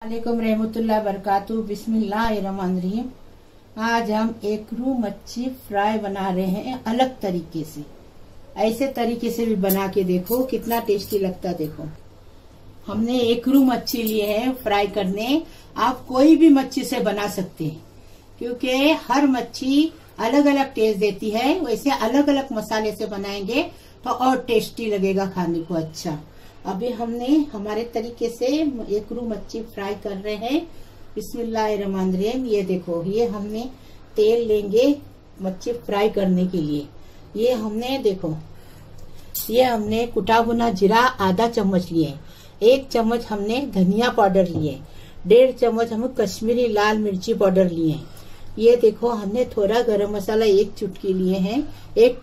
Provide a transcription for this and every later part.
वालेकुम रहमतुल्लाह बरकातु बिस्मिल्लाहिर्रहमानिर्रहीम। आज हम एकरू मच्छी फ्राई बना रहे हैं अलग तरीके से। ऐसे तरीके से भी बना के देखो कितना टेस्टी लगता। देखो हमने एकरू मच्छी लिए है फ्राई करने। आप कोई भी मच्छी से बना सकते हैं क्योंकि हर मच्छी अलग अलग टेस्ट देती है। वैसे अलग अलग मसाले से बनाएंगे तो और टेस्टी लगेगा खाने को। अच्छा, अभी हमने हमारे तरीके से एकरू मच्छी फ्राई कर रहे हैं। बिस्मिल्लाहिर्रहमानिर्रहीम। ये देखो, ये हमने तेल लेंगे मच्छी फ्राई करने के लिए। ये हमने देखो, ये हमने कुटा भुना जीरा आधा चम्मच लिए, 1 चम्मच हमने धनिया पाउडर लिए, 1.5 चम्मच हम कश्मीरी लाल मिर्ची पाउडर लिए। ये देखो, हमने थोड़ा गरम मसाला 1 चुटकी लिए हैं, 1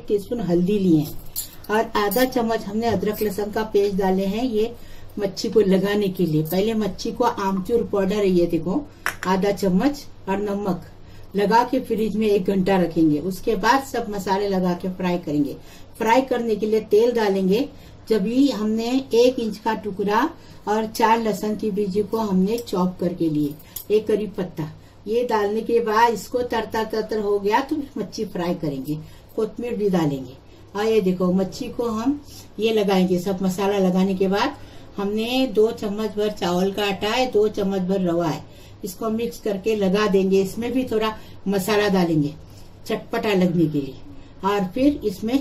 टीस्पून हल्दी लिए हैं और आधा चम्मच हमने अदरक लहसुन का पेस्ट डाले हैं। ये मच्छी को लगाने के लिए पहले मच्छी को आमचूर पाउडर है, ये देखो आधा चम्मच, और नमक लगा के फ्रिज में 1 घंटा रखेंगे। उसके बाद सब मसाले लगा के फ्राई करेंगे। फ्राई करने के लिए तेल डालेंगे। जब भी हमने 1 इंच का टुकड़ा और 4 लहसुन की बीजी को हमने चॉप करके लिए, 1 करी पत्ता। ये डालने के बाद इसको तरतर हो गया तो मच्छी फ्राई करेंगे। कोतमीर भी डालेंगे। और ये देखो, मच्छी को हम ये लगाएंगे। सब मसाला लगाने के बाद हमने 2 चम्मच भर चावल का आटा है, 2 चम्मच भर रवा है, इसको मिक्स करके लगा देंगे। इसमें भी थोड़ा मसाला डालेंगे चटपटा लगने के लिए, और फिर इसमें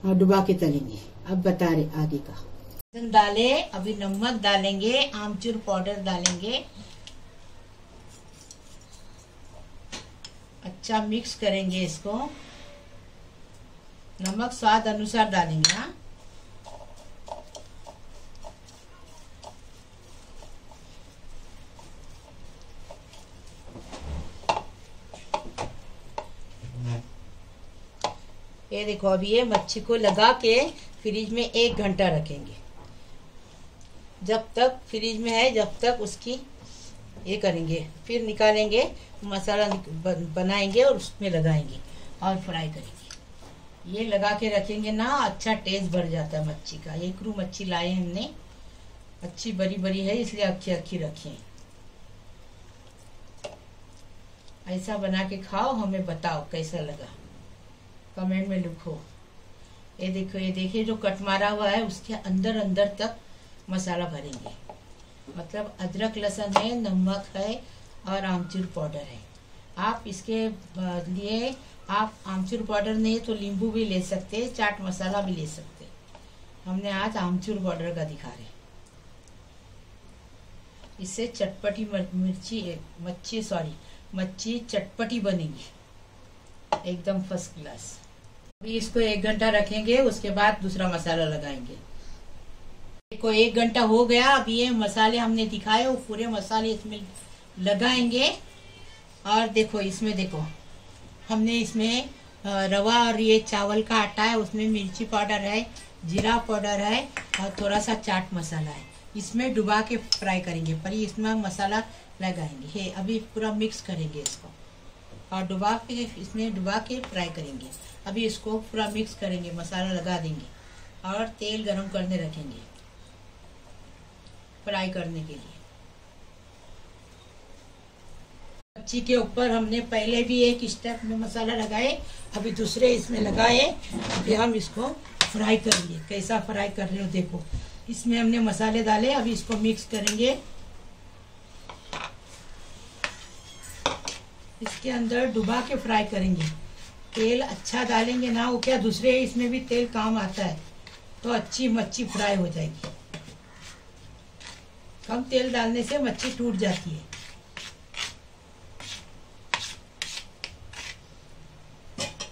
डुबा के तलेंगे। अब बता रहे आगे का। डाले, अभी नमक डालेंगे, आमचूर पाउडर डालेंगे। अच्छा मिक्स करेंगे इसको। नमक स्वाद अनुसार डालेंगे। हाँ, ये देखो, अभी ये मच्छी को लगा के फ्रिज में 1 घंटा रखेंगे। जब तक फ्रिज में है जब तक उसकी ये करेंगे, फिर निकालेंगे, मसाला बनाएंगे और उसमें लगाएंगे और फ्राई करेंगे। ये लगा के रखेंगे ना, अच्छा टेस्ट बढ़ जाता है मच्छी का। एकरू मच्छी लाए हमने, अच्छी बड़ी बड़ी है इसलिए अक्खी रखी। ऐसा बना के खाओ, हमें बताओ कैसा लगा, कमेंट में लिखो। ये देखो, ये देखिए जो कट मारा हुआ है उसके अंदर तक मसाला भरेंगे। मतलब अदरक लहसुन है, नमक है और आमचूर पाउडर है। आप इसके लिए आप आमचूर पाउडर नहीं तो नींबू भी ले सकते, चाट मसाला भी ले सकते। हमने आज आमचूर पाउडर का दिखा रहे। इससे चटपटी मच्छी चटपटी बनेगी एकदम फर्स्ट क्लास। अभी इसको 1 घंटा रखेंगे, उसके बाद दूसरा मसाला लगाएंगे। देखो 1 घंटा हो गया। अब ये मसाले हमने दिखाए वो पूरे मसाले इसमें लगाएंगे। और देखो, इसमें देखो हमने इसमें रवा और ये चावल का आटा है, उसमें मिर्ची पाउडर है, जीरा पाउडर है और थोड़ा सा चाट मसाला है। इसमें डुबा के फ्राई करेंगे, पर इसमें मसाला लगाएंगे। ये अभी पूरा मिक्स करेंगे इसको और इसमें डुबा के फ्राई करेंगे। अभी इसको पूरा मिक्स करेंगे, मसाला लगा देंगे और तेल गरम करने रखेंगे फ्राई करने के लिए। मच्छी के ऊपर हमने पहले भी 1 स्टेप में मसाला लगाए, अभी दूसरे इसमें लगाए। अभी हम इसको फ्राई करेंगे। कैसा फ्राई कर रहे हो देखो, इसमें हमने मसाले डाले। अभी इसको मिक्स करेंगे, इसके अंदर डुबा के फ्राई करेंगे। तेल अच्छा डालेंगे ना, वो क्या दूसरे इसमें भी तेल काम आता है तो अच्छी मच्छी फ्राई हो जाएगी। कम तेल डालने से मच्छी टूट जाती है।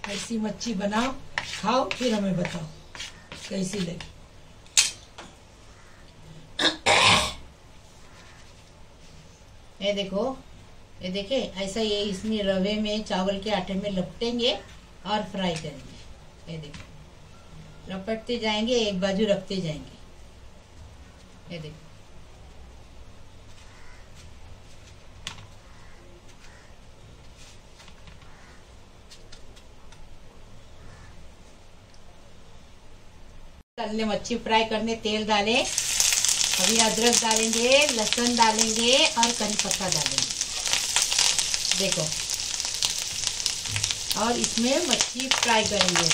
ऐसी मच्छी बनाओ, खाओ, फिर हमें बताओ कैसी लगी। ये देखो, ये देखे ऐसा, ये इसमें रवे में चावल के आटे में लपटेंगे और फ्राई करेंगे। ये देखो, लपटते जाएंगे, एक बाजू रखते जाएंगे। ये देखो, तलने मच्छी फ्राई करने तेल डाले, अभी अदरक डालेंगे, लहसुन डालेंगे और करी पत्ता डालेंगे। देखो, और इसमें मच्छी फ्राई करेंगे।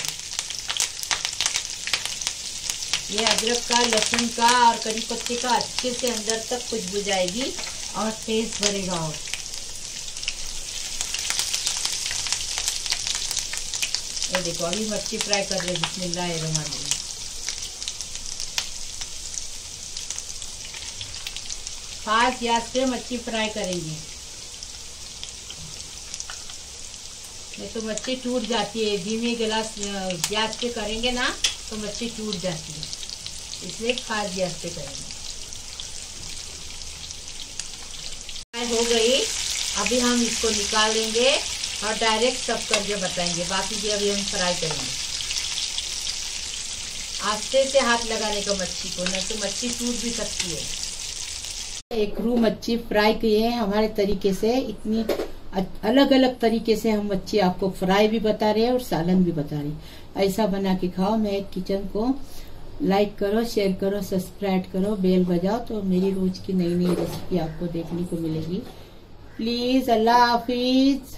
ये अदरक का, लहसुन का और करी पत्ते का अच्छे से अंदर तक खुशबू जाएगी और टेस्ट बढ़ेगा। और ये देखो, अभी मच्छी फ्राई कर रहे। बिस्मिल्लाहिर्रहमानिर्रहीम। फास्ट गैस पे मच्छी फ्राई करेंगे, नहीं तो मच्छी टूट जाती है। धीमे गैस पे करेंगे ना तो मच्छी टूट जाती है, इसलिए फास्ट गैस पे करेंगे। फ्राई हो गई, अभी हम इसको निकालेंगे और डायरेक्ट सर्व करके बताएंगे। बाकी भी अभी हम फ्राई करेंगे। आस्ते से हाथ लगाने का मच्छी को, नहीं तो मच्छी टूट भी सकती है। एक रू मच्छी फ्राई किए हैं हमारे तरीके से। इतनी अलग अलग तरीके से हम मच्छी आपको फ्राई भी बता रहे हैं और सालन भी बता रहे हैं। ऐसा बना के खाओ। मेरे किचन को लाइक करो, शेयर करो, सब्सक्राइब करो, बेल बजाओ, तो मेरी रोज की नई नई रेसिपी आपको देखने को मिलेगी। प्लीज, अल्लाह हाफिज।